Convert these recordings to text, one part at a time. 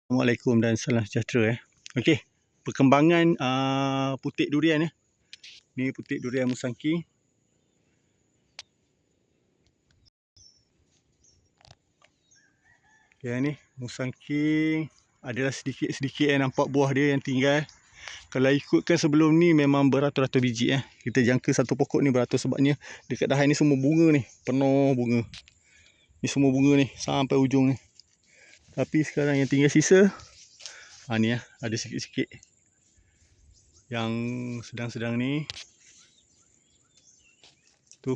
Assalamualaikum dan salam sejahtera. Okey, perkembangan putik durian ya. Ni putik durian Musangking. Yang ni Musangking, adalah sedikit-sedikit nampak buah dia yang tinggal. Kalau ikutkan sebelum ni memang beratus-ratus biji ya. Kita jangka satu pokok ni beratus sebabnya dekat dahan ni semua bunga ni, penuh bunga. Ni semua bunga ni sampai ujung ni. Tapi sekarang yang tinggal sisa ni ya, ada sikit-sikit. Yang sedang-sedang ni tu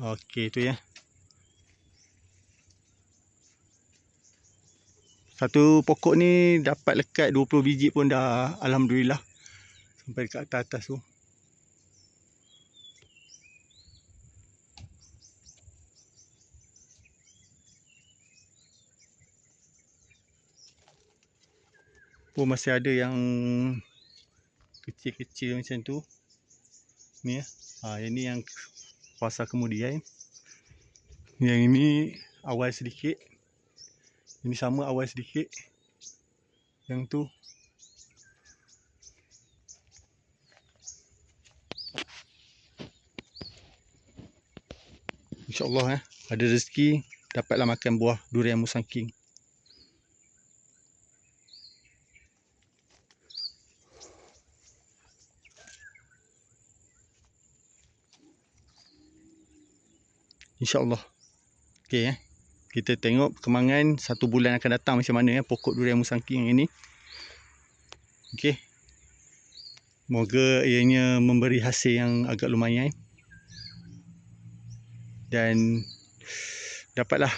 okey tu ya. Satu pokok ni dapat lekat 20 biji pun dah alhamdulillah. Sampai dekat atas-atas tu. Pun masih ada yang kecil-kecil macam tu. Ni ya. Yang ni yang fasa kemudian. Yang ini awal sedikit. Ini sama awal sedikit. Yang tu InsyaAllah ada rezeki dapatlah makan buah durian Musangking. InsyaAllah. Okey kita tengok perkembangan 1 bulan akan datang macam mana ya pokok durian Musangking yang ini. Okey. Moga ianya memberi hasil yang agak lumayan. Dan dapatlah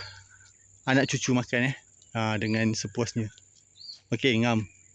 anak cucu makan dengan sepuasnya. Okey, ngam.